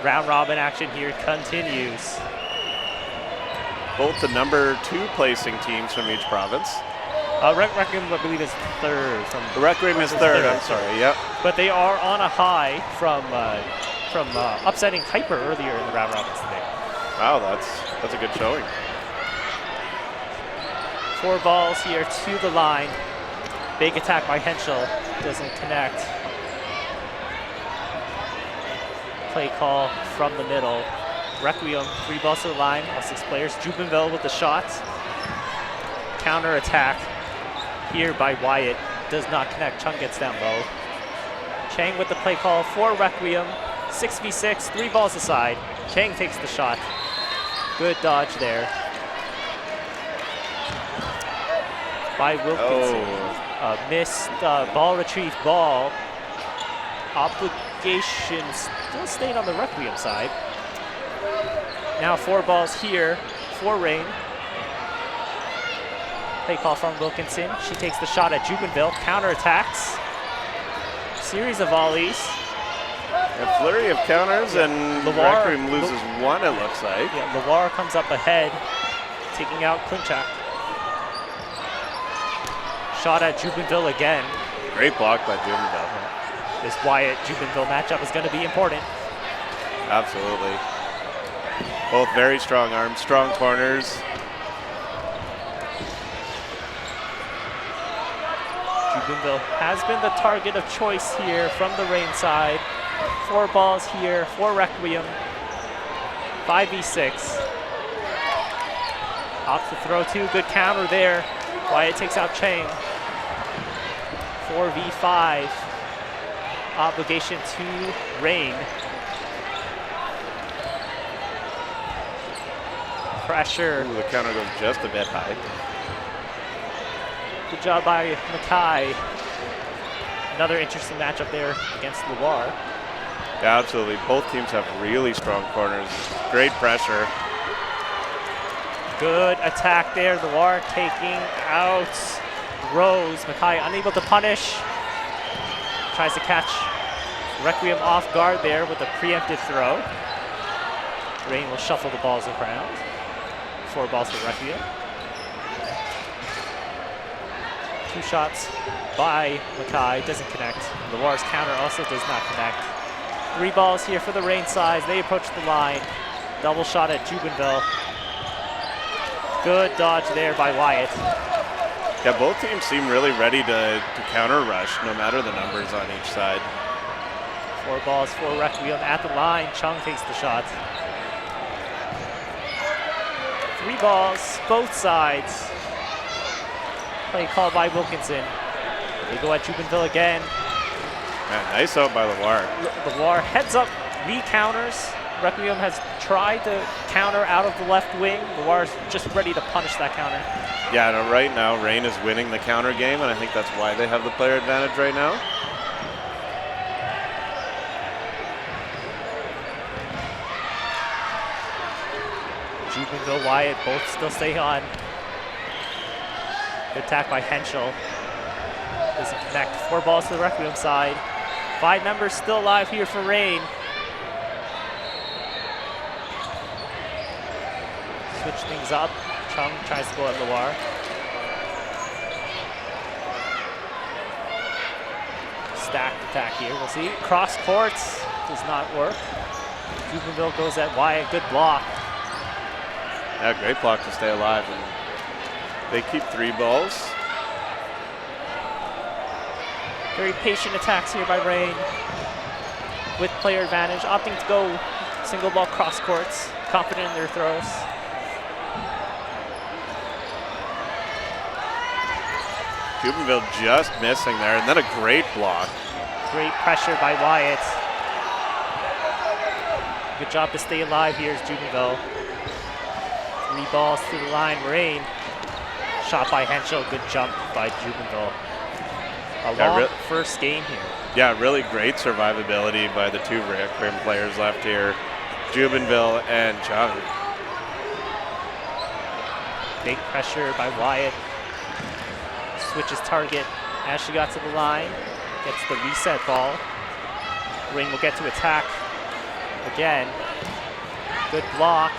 Round robin action here continues. Both the number 2 placing teams from each province. Requiem, I believe, is third. The Requiem is third, I'm sorry, yep. But they are on a high from upsetting Hyper earlier in the round robins today. Wow, that's a good showing. 4 balls here to the line. Big attack by Henschel, doesn't connect. Play call from the middle. Requiem, 3 balls to the line, all 6 players. Jubenville with the shot. Counter attack here by Wyatt, does not connect. Chung gets down low. Chang with the play call for Requiem. 6v6, 3 balls aside. Chang takes the shot. Good dodge there by Wilkinson. Missed ball retrieve ball. Obligation still staying on the Requiem side. Now 4 balls here for Rain. Play call from Wilkinson. She takes the shot at Jubenville. Counter attacks. Series of volleys. A flurry of counters, and Requiem loses 1, it looks like. Yeah, Loire comes up ahead, taking out Klinchak. Shot at Jubenville again. Great block by Jubenville. This Wyatt-Jubenville matchup is going to be important. Absolutely. Both very strong arms, strong corners. Jubenville has been the target of choice here from the Rain side. 4 balls here for Requiem. 5v6. Opts to throw 2, good counter there. Wyatt takes out Chang. 4v5. Obligation to Rain. Pressure. Ooh, the counter goes just a bit high. Good job by Mackay. Another interesting matchup there against Loire. Yeah, absolutely. Both teams have really strong corners. Great pressure. Good attack there. Loire taking out Rose. Mackay unable to punish. Tries to catch Requiem off guard there with a preemptive throw. Rain will shuffle the balls around. 4 balls for Requiem. 2 shots by Mackay, doesn't connect. Loire's counter also does not connect. 3 balls here for the Rain side. They approach the line. Double shot at Jubenville. Good dodge there by Wyatt. Yeah, both teams seem really ready to counter rush, no matter the numbers on each side. 4 balls for Requiem at the line. Chung takes the shot. 3 balls, both sides. Play called by Wilkinson. They go at Jubenville again. Man, nice out by Loire. Loire heads up, re-counters. Requiem has tried to counter out of the left wing. Loire's just ready to punish that counter. Yeah, no, right now Rain is winning the counter game, and I think that's why they have the player advantage right now. Jubenville, Wyatt, both still stay on. Good attack by Henschel. Doesn't connect. 4 balls to the Requiem side. 5 members still alive here for Rain. Switch things up. Chung tries to go at Loire. Stacked attack here, we'll see. Cross courts, does not work. Jubenville goes at Wyatt, good block. Yeah, great block to stay alive. And they keep 3 balls. Very patient attacks here by Rain. With player advantage, opting to go single ball cross courts. Confident in their throws. Jubenville just missing there, and then a great block. Great pressure by Wyatt. Good job to stay alive here is Jubenville. 3 balls to the line, Rain. Shot by Henschel, good jump by Jubenville. A long first game here. Yeah, really great survivability by the 2 Requiem players left here, Jubenville and Chung. Big pressure by Wyatt. Switches target as she got to the line. Gets the reset ball. Rain will get to attack. Again, good block.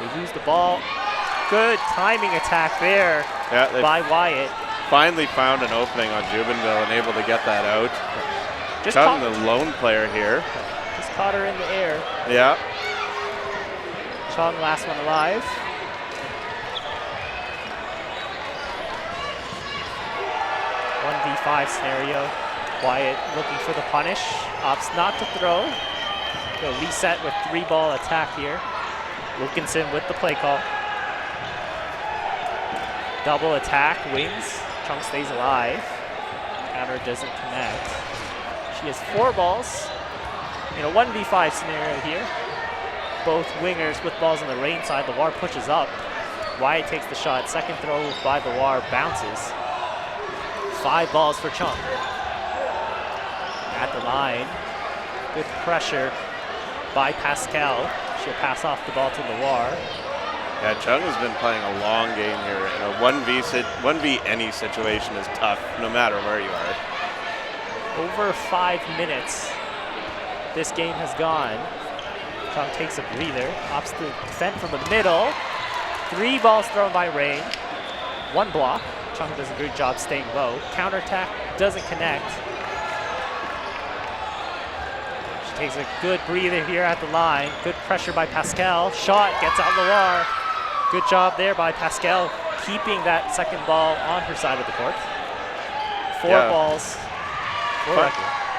They lose the ball. Good timing attack there by Wyatt. Finally found an opening on Jubenville and able to get that out. Chung, the lone player here. Just caught her in the air. Yeah. Chung, last one alive. One v5 scenario. Wyatt looking for the punish. Opts not to throw. He'll reset with 3-ball attack here. Wilkinson with the play call. Double attack, wins. Chung stays alive. Counter doesn't connect. She has 4 balls in a 1v5 scenario here. Both wingers with balls on the rain side. The War pushes up. Wyatt takes the shot. Second throw by the War bounces. 5 balls for Chung. At the line. Good pressure by Pascal. She'll pass off the ball to the War. Yeah, Chung has been playing a long game here. And a 1v any situation is tough, no matter where you are. Over 5 minutes this game has gone. Chung takes a breather, opts to defend from the middle. 3 balls thrown by Rain. 1 block. Chung does a good job staying low. Counterattack doesn't connect. She takes a good breather here at the line. Good pressure by Pascal. Shot gets out Loire. Good job there by Pascal, keeping that second ball on her side of the court. 4 balls.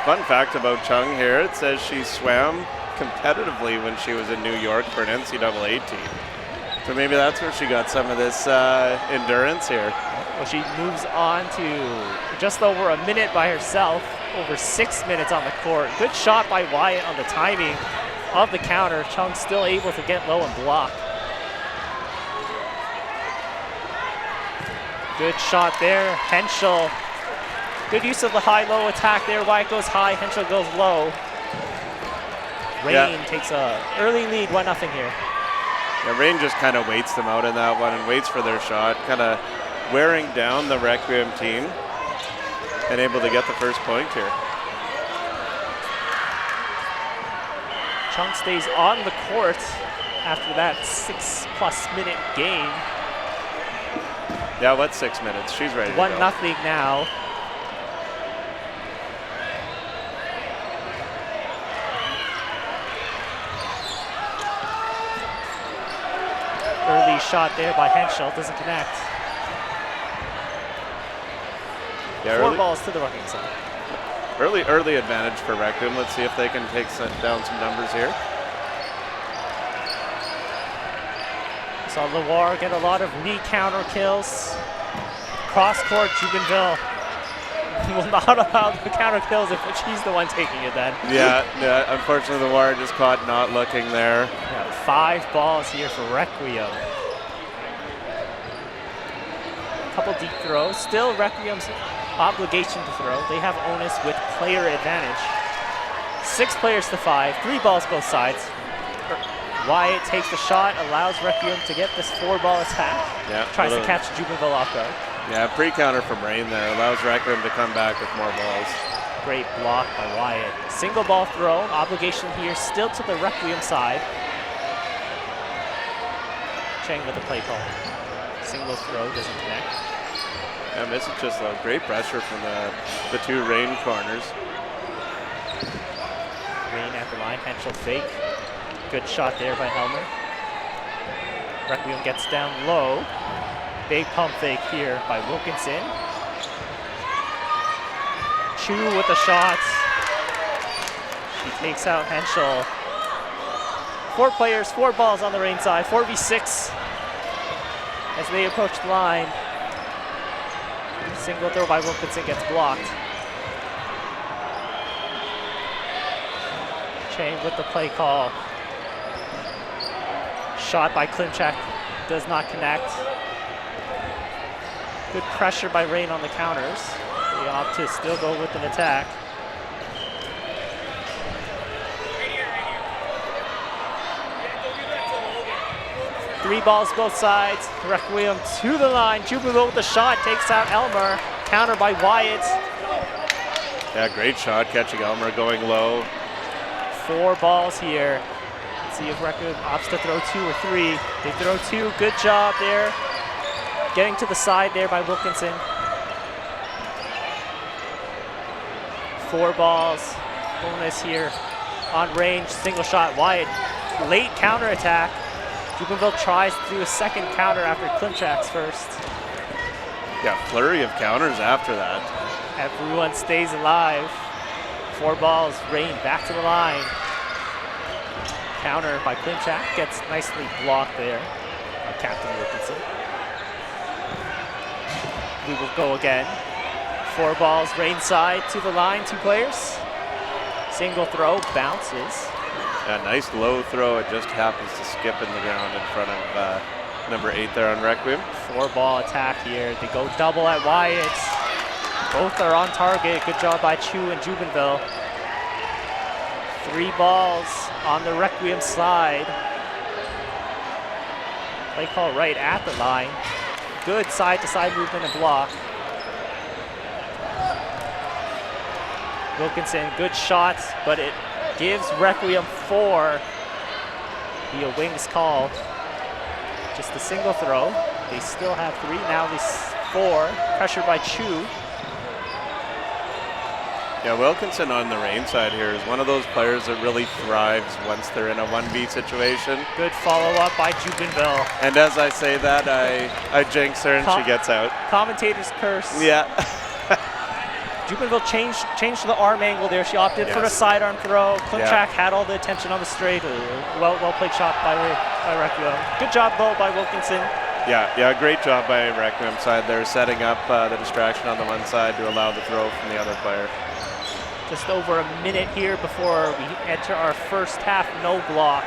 Fun fact about Chung here, it says she swam competitively when she was in New York for an NCAA team. So maybe that's where she got some of this endurance here. Well, she moves on to just over a minute by herself, over 6 minutes on the court. Good shot by Wyatt on the timing of the counter. Chung still able to get low and block. Good shot there, Henschel. Good use of the high-low attack there. Wyatt goes high, Henschel goes low. Rain takes a early lead, 1-0 here. Yeah, Rain just kind of waits them out in that one and waits for their shot, kind of wearing down the Requiem team and able to get the first point here. Chung stays on the court after that 6+ minute game. Yeah, what's 6 minutes? She's ready to go. 1-0 now. Early shot there by Henschel, doesn't connect. Yeah, 4 balls to the Requiem side. Early advantage for Requiem. Let's see if they can take down some numbers here. Saw Loire get a lot of re-counter kills. Cross-court, Jubenville will not allow the counter kills if she's the one taking it then. Yeah, unfortunately the Wire just caught not looking there. Yeah, 5 balls here for Requiem. Couple deep throws. Still Requiem's obligation to throw. They have onus with player advantage. 6 players to 5, 3 balls both sides. Wyatt takes the shot, allows Requiem to get this 4-ball attack. Yeah, tries to catch Jubenville off guard. Yeah, pre-counter from Rain there allows Requiem to come back with more balls. Great block by Wyatt. Single ball thrown, obligation here still to the Requiem side. Chang with the play call. Single throw, doesn't connect. Yeah, this is just a great pressure from the 2 Rain corners. Rain at the line, Henschel fake. Good shot there by Helmer. Requiem gets down low. Big pump fake here by Wilkinson. Chu with the shot. She takes out Henschel. 4 players, 4 balls on the Rain side, 4v6 as they approach the line. Single throw by Wilkinson gets blocked. Chang with the play call. Shot by Klimchak does not connect. Good pressure by Rain on the counters. They opt to still go with an attack. Three balls both sides. Requiem to the line. Jubenville with the shot takes out Elmer. Counter by Wyatt. Yeah, great shot catching Elmer going low. 4 balls here. Let's see if Requiem opts to throw 2 or 3. They throw 2. Good job there. Getting to the side there by Wilkinson. 4 balls. Bonus here on range. Single shot wide. Late counter attack. Jubenville tries to do a second counter after Klimchak's first. Yeah, flurry of counters after that. Everyone stays alive. 4 balls. Rain back to the line. Counter by Klimchak. Gets nicely blocked there by Captain Wilkinson. We will go again. 4 balls. Rain side to the line. 2 players. Single throw. Bounces. A nice low throw. It just happens to skip in the ground in front of number 8 there on Requiem. 4-ball attack here. They go double at Wyatt. Both are on target. Good job by Chu and Jubenville. 3 balls on the Requiem side. Play call right at the line. Good side-to-side movement and block. Wilkinson, good shots, but it gives Requiem 4 via wings call. Just a single throw. They still have 3, now this 4. Pressured by Chu. Yeah, Wilkinson on the Rain side here is one of those players that really thrives once they're in a 1v situation. Good follow-up by Jubenville. And as I say that, I jinx her and she gets out. Commentator's curse. Yeah. Jubenville changed the arm angle there. She opted for a sidearm throw. Klimchak had all the attention on the straight. Well played shot by Requiem. Good job though by Wilkinson. Yeah, great job by Requiem side there, setting up the distraction on the one side to allow the throw from the other player. Just over a minute here before we enter our first half no block.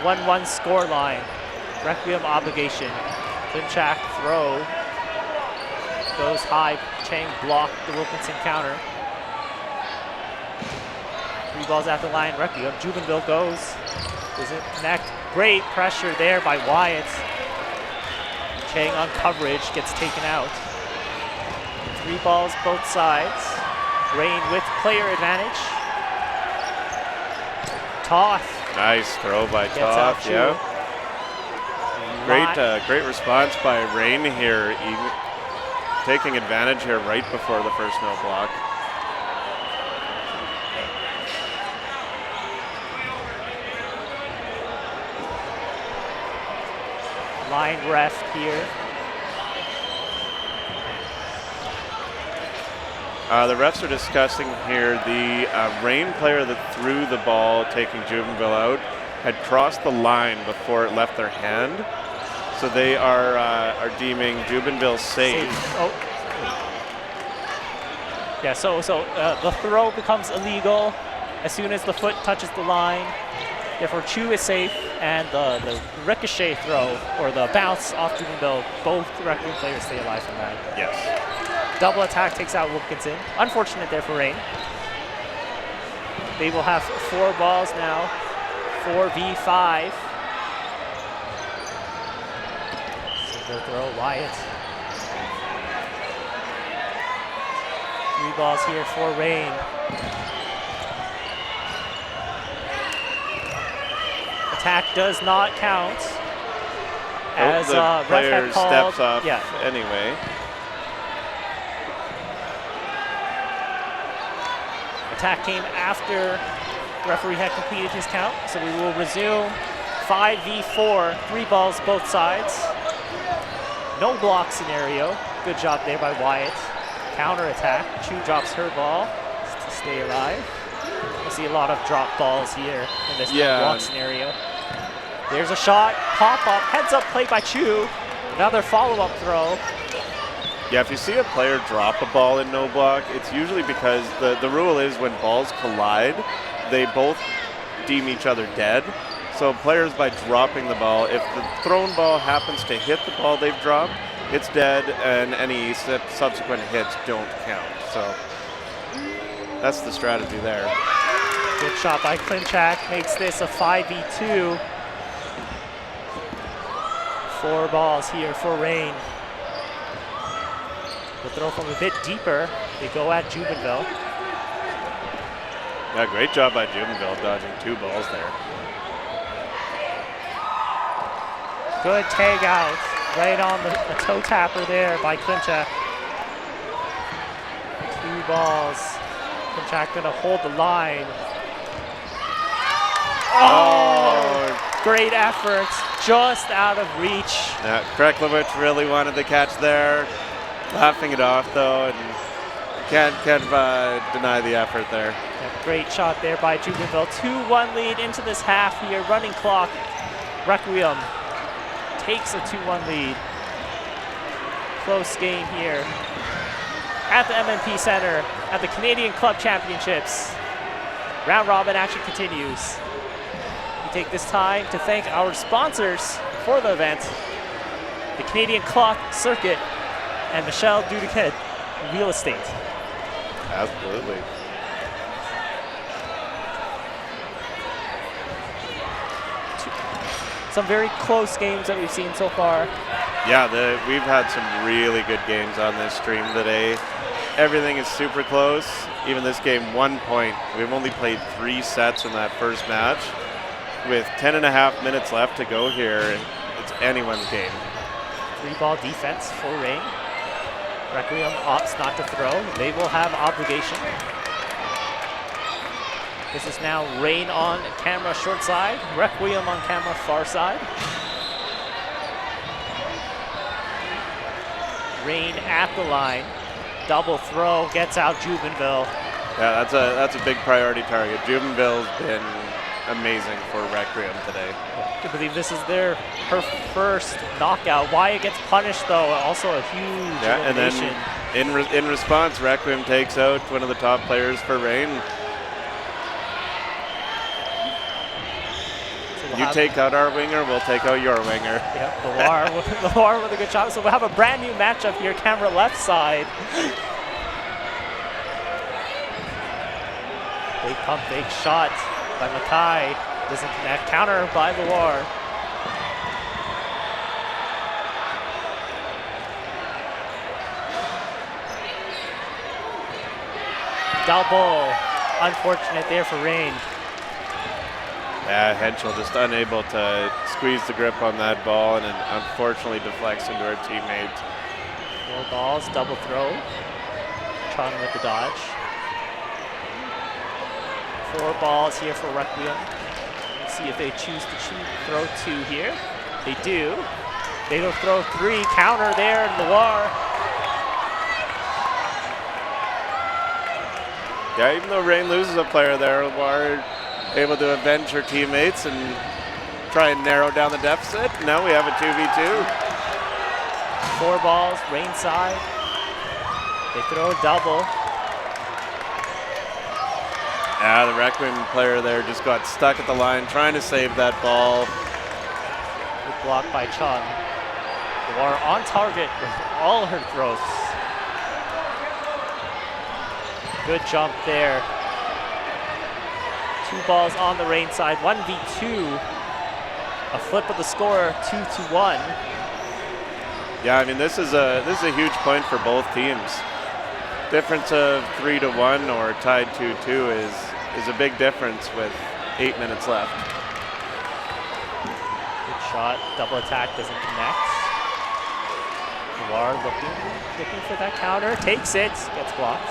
1-1 score line. Requiem obligation. Klimchak throw. Goes high. Chang blocked the Wilkinson counter. 3 balls at the line. Requiem. Jubenville goes. Does it connect? Great pressure there by Wyatt. Chang on coverage gets taken out. 3 balls both sides. Rain with player advantage. Toth. Nice throw by Toth. Yeah. Great response by Rain here. Taking advantage here right before the first no block. Line ref here. The refs are discussing here the Rain player that threw the ball, taking Jubenville out, had crossed the line before it left their hand. So they are deeming Jubenville safe. Oh. Yeah, so the throw becomes illegal as soon as the foot touches the line. Therefore, Chu is safe, and the ricochet throw, or the bounce off Jubenville, both Requiem players stay alive from that. Yes. Double attack takes out Wilkinson. Unfortunate there for Rain. They will have 4 balls now. 4v5. Single throw, Wyatt. 3 balls here for Rain. Attack does not count. As the player ref had called, steps off anyway. Attack came after the referee had completed his count, so we will resume 5v4, 3 balls both sides. No block scenario. Good job there by Wyatt. Counter attack. Chu drops her ball to stay alive. I see a lot of drop balls here in this no block scenario. There's a shot, pop up, heads up play by Chu. Another follow-up throw. Yeah, if you see a player drop a ball in no block, it's usually because the rule is when balls collide, they both deem each other dead. So players, by dropping the ball, if the thrown ball happens to hit the ball they've dropped, it's dead, and any subsequent hits don't count. So that's the strategy there. Good shot by Klimchak, makes this a 5v2. 4 balls here for Rain. The throw from a bit deeper. They go at Jubenville. Yeah, great job by Jubenville dodging 2 balls there. Good tag out. Right on the toe tapper there by Klimchak. 2 balls. Klimchak gonna hold the line. Oh! Great effort. Just out of reach. Yeah, Kreklovich really wanted the catch there. Laughing it off though, and can't deny the effort there. Yeah, great shot there by Jubenville. 2-1 lead into this half here. Running clock. Requiem takes a 2-1 lead. Close game here at the MNP Center at the Canadian Club Championships. Round robin action continues. We take this time to thank our sponsors for the event, the Canadian Cloth Circuit and Michelle Duduquet Real Estate. Absolutely. Some very close games that we've seen so far. Yeah, we've had some really good games on this stream today. Everything is super close. Even this game, 1 point. We've only played 3 sets in that first match. With 10.5 minutes left to go here, it's anyone's game. 3-ball defense for Rain. Requiem opts not to throw. They will have obligation. This is now Rain on camera short side, Requiem on camera far side. Rain at the line, double throw, gets out Jubenville. Yeah, that's a big priority target. Jubenville's been amazing for Requiem today. I believe this is her first knockout. Wyatt gets punished though, also a huge elimination. And then in response, Requiem takes out one of the top players for Rain. You take out our winger, we'll take out your winger. Yep, Loire with a good shot. So we'll have a brand new matchup here, camera left side. Big pump, big shot by Mackay. Doesn't connect, counter by Loire. Double, unfortunate there for Rain. Yeah, Henschel just unable to squeeze the grip on that ball, and it unfortunately deflects into her teammate. 4 balls, double throw. Chung with the dodge. 4 balls here for Requiem. Let's see if they choose to throw 2 here. They do. They will throw 3. Counter there, Loire. Yeah, even though Rain loses a player there, Loire able to avenge her teammates and try and narrow down the deficit. Now we have a 2v2. 4 balls, Rain side. They throw a double. Yeah, the Requiem player there just got stuck at the line trying to save that ball. Good block by Chung. Loire on target with all her throws. Good jump there. 2 balls on the Rain side, 1v2. A flip of the score, 2-1. Yeah, I mean this is a huge point for both teams. Difference of 3-1 or tied 2-2 is a big difference with 8 minutes left. Good shot, double attack doesn't connect. Loire looking for that counter, takes it, gets blocked.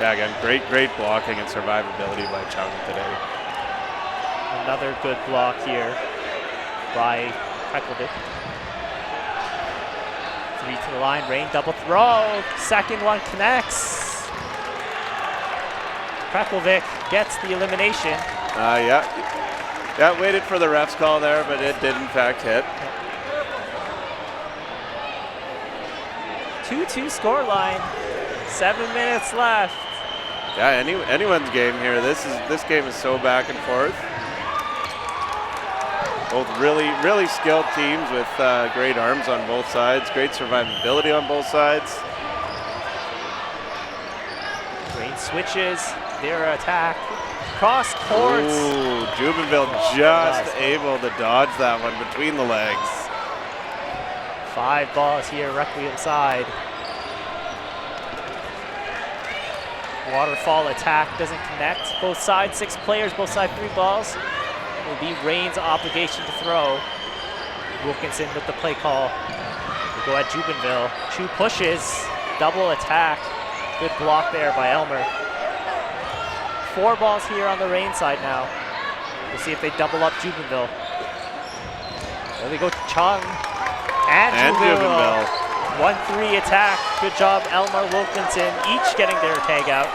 Yeah, again, great blocking and survivability by Chung today. Another good block here by Kreklovich. 3 to the line, Rain double throw. Second one connects. Kreklovich gets the elimination. Yeah, waited for the ref's call there, but it did in fact hit. 2-2 scoreline. 7 minutes left. Yeah, anyone's game here. This game is so back and forth. Both really skilled teams with great arms on both sides, great survivability on both sides. Rain switches their attack. Cross courts. Ooh, Jubenville just able to dodge that one between the legs. 5 balls here, Requiem side. Waterfall attack doesn't connect. Both sides, 6 players, both sides 3 balls. It will be Rain's obligation to throw. Wilkinson with the play call. We go at Jubenville. Chu pushes, double attack. Good block there by Elmer. 4 balls here on the Rain side now. We'll see if they double up Jubenville. There they go, Chung and Jubenville. 1-3 attack. Good job, Elmer, Wilkinson, each getting their tag out.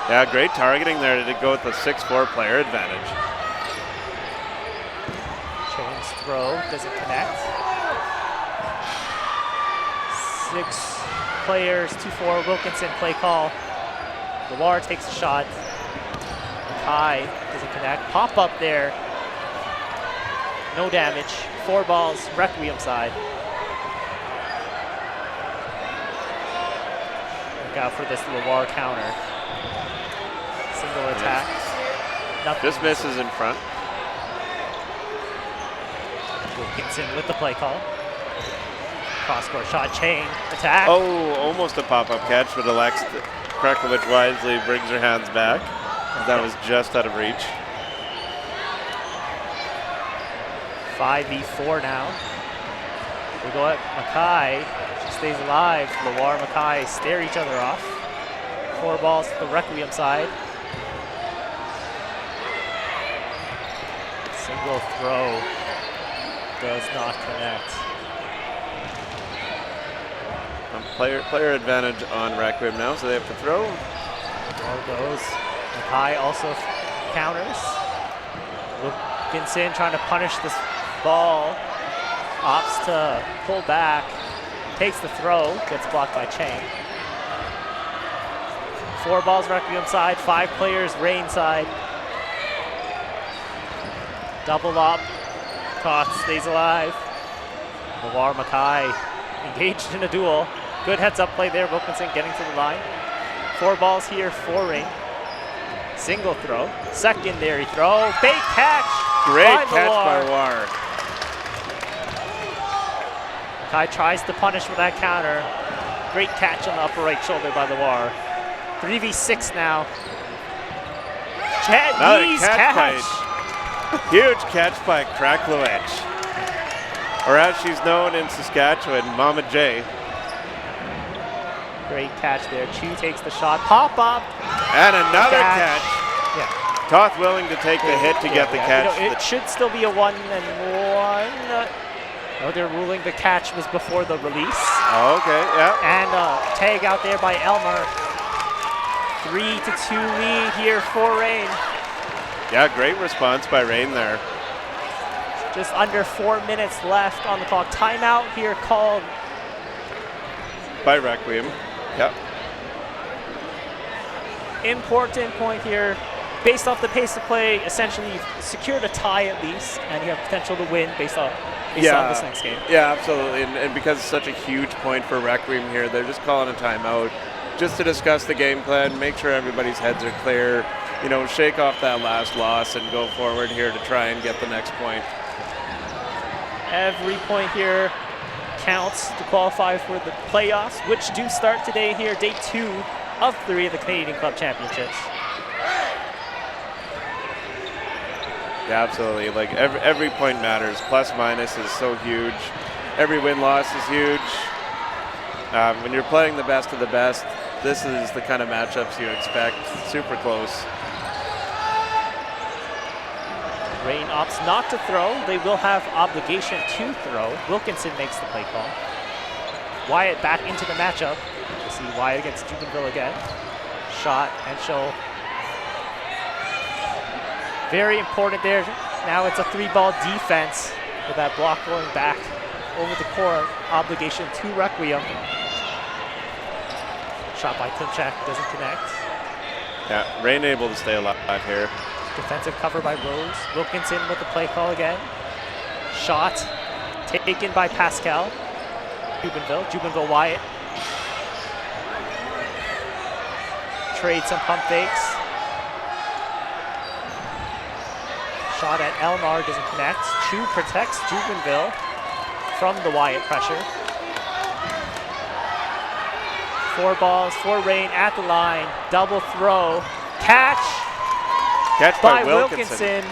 Yeah, great targeting there to go with the 6-4 player advantage. Chain's throw doesn't connect. 6 players, 2-4, Wilkinson play call. Loire takes a shot. High doesn't connect. Pop up there. No damage. 4 balls, Requiem side. Look out for this Loire counter. Single attack. Nothing. Just misses in front. Wilkinson with the play call. Cross-court shot, Chain, attack. Oh, almost a pop-up catch, but Alexa Krakovich wisely brings her hands back. That was just out of reach. 5v4 now. We go at Mackay. She stays alive. Loire, Mackay stare each other off. 4 balls to the Requiem side. Single throw does not connect. Player advantage on Requiem now, so they have to throw. Ball goes. Mackay also counters. Wilkinson trying to punish this ball. Opts to pull back. Takes the throw. Gets blocked by Chang. 4 balls Requiem side. 5 players Rain side. Double up. Toth stays alive. Loire Mackay engaged in a duel. Good heads-up play there. Wilkinson getting to the line. 4 balls here for Rain. Single throw. Secondary throw. Big catch. Great by catch by Loire. Mackay tries to punish with that counter. Great catch on the upper right shoulder by Loire. 3v6 now. Knees catch. Huge catch by Krakovich. Or as she's known in Saskatchewan, Mama J. Great catch there. Chu takes the shot. Pop up. And another catch. Yeah. Toth willing to take the hit to get the catch. You know, it should still be a 1-1. Oh, they're ruling the catch was before the release. Oh, okay, yeah. And tag out there by Elmer. 3-2 lead here for Rain. Yeah, great response by Rain there. Just under 4 minutes left on the clock. Timeout here called by Requiem. Yep. Important point here. Based off the pace of play, essentially you've secured a tie at least, and you have potential to win based on this next game. Yeah, absolutely. And because it's such a huge point for Requiem here, they're just calling a timeout just to discuss the game plan, make sure everybody's heads are clear, you know, shake off that last loss and go forward here to try and get the next point. Every point here counts to qualify for the playoffs, which do start today here, day 2 of 3 of the Canadian Club Championships. Yeah, absolutely. Like every point matters. Plus minus is so huge. Every win-loss is huge. When you're playing the best of the best, this is the kind of matchups you expect. Super close. Rain opts not to throw. They will have obligation to throw. Wilkinson makes the play call. Wyatt back into the matchup. We'll see Wyatt against Jubenville again. Shot and show. Very important there. Now it's a 3-ball defense with that block going back over the court. Obligation to Requiem. Shot by Timchak doesn't connect. Yeah, Rain able to stay alive here. Defensive cover by Rose. Wilkinson with the play call again. Shot taken by Pascal. Jubenville Wyatt. Trade some pump fakes. Shot at Elmar doesn't connect. Chu protects Jubenville from the Wyatt pressure. 4 balls for Rain at the line. Double throw. Catch by Wilkinson.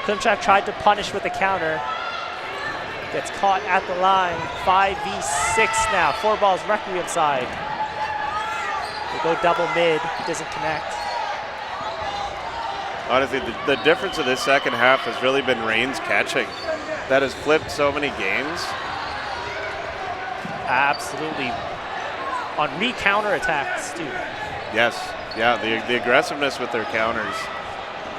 Klimchak tried to punish with the counter. Gets caught at the line. 5v6 now. 4 balls Requiem side. They go double mid. Doesn't connect. Honestly, the difference of this second half has really been Rain's catching. That has flipped so many games. Absolutely. On re-counter attacks, too. Yes. Yeah, the aggressiveness with their counters.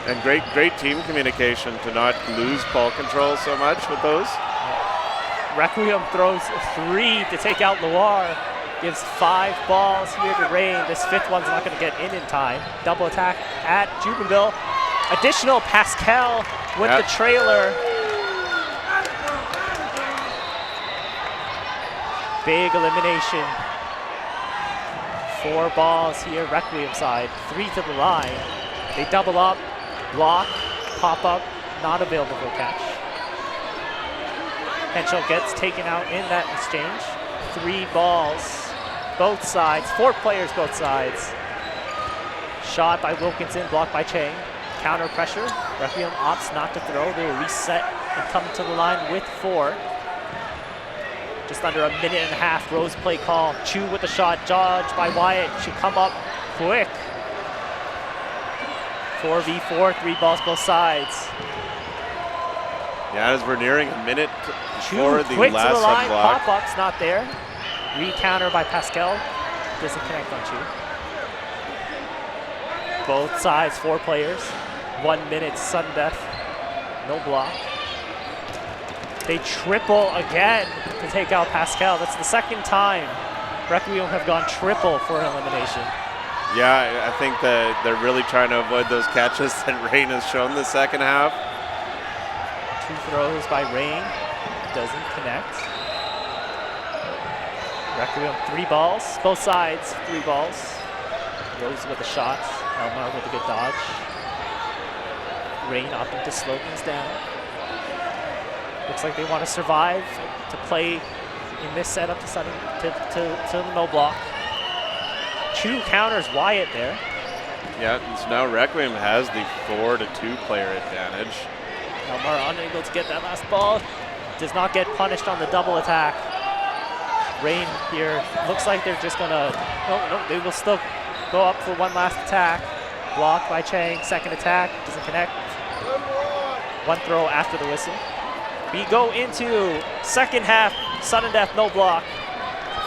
And great team communication to not lose ball control so much with those. Requiem throws 3 to take out Loire. Gives 5 balls here to Rain. This 5th one's not going to get in time. Double attack at Jubenville. Additional Pascal with the trailer. Big elimination. 4 balls here, Requiem side. 3 to the line. They double up, block, pop up, not available for catch. Henschel gets taken out in that exchange. 3 balls, both sides, 4 players both sides. Shot by Wilkinson, blocked by Chang. Counter pressure, Requiem opts not to throw. They will reset and come to the line with 4. Just under a minute and a half, Rose play call. Chu with the shot, dodged by Wyatt. Should come up quick. 4v4, 3 balls both sides. Yeah, as we're nearing a minute Chu for the quick last to the line, unblock. pop-up's not there. Re-counter by Pascal. Doesn't connect on Chu. Both sides, 4 players. 1 minute, sudden death. No block. They triple again to take out Pascal. That's the second time Requiem have gone triple for an elimination. Yeah, I think that they're really trying to avoid those catches that Rain has shown the second half. 2 throws by Rain. Doesn't connect. Requiem 3 balls. Both sides, 3 balls. Rose with a shot. Elmar with a good dodge. Rain opting to slow things down. Looks like they want to survive to play in this setup to the no block. Chu counters Wyatt there. Yeah, so now Requiem has the 4-2 player advantage. Elmar unable to get that last ball. Does not get punished on the double attack. Rain here looks like they're just gonna, no, they will still go up for one last attack. Blocked by Chang, second attack, doesn't connect. 1 throw after the whistle. We go into second half, sudden death, no block.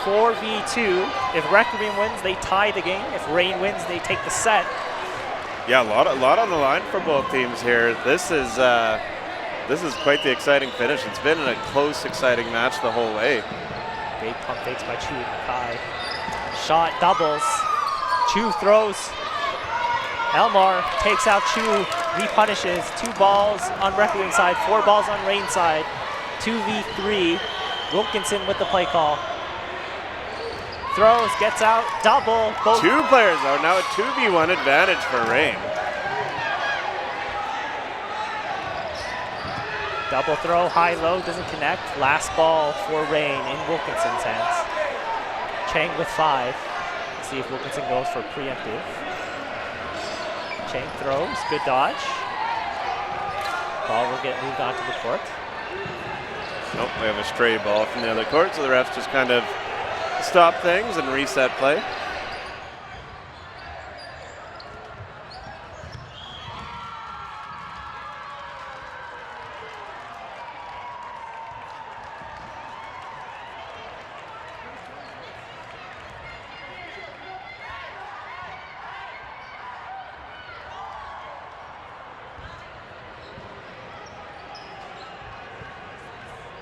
4v2. If Requiem wins, they tie the game. If Rain wins, they take the set. Yeah, a lot on the line for both teams here. This is quite the exciting finish. It's been a close, exciting match the whole way. Big pump fakes by Chu and Mackay. Shot doubles. Chu throws. Elmar takes out Chu, repunishes. 2 balls on Requiem side, 4 balls on Rain side. 2v3. Wilkinson with the play call. Throws, gets out, double. Both 2 players out, now a 2v1 advantage for Rain. Double throw, high-low, doesn't connect. Last ball for Rain in Wilkinson's hands. Chang with 5. Let's see if Wilkinson goes for preemptive. Chang throws, good dodge. Ball will get moved onto the court. Nope, we have a stray ball from the other court, so the refs just kind of stop things and reset play.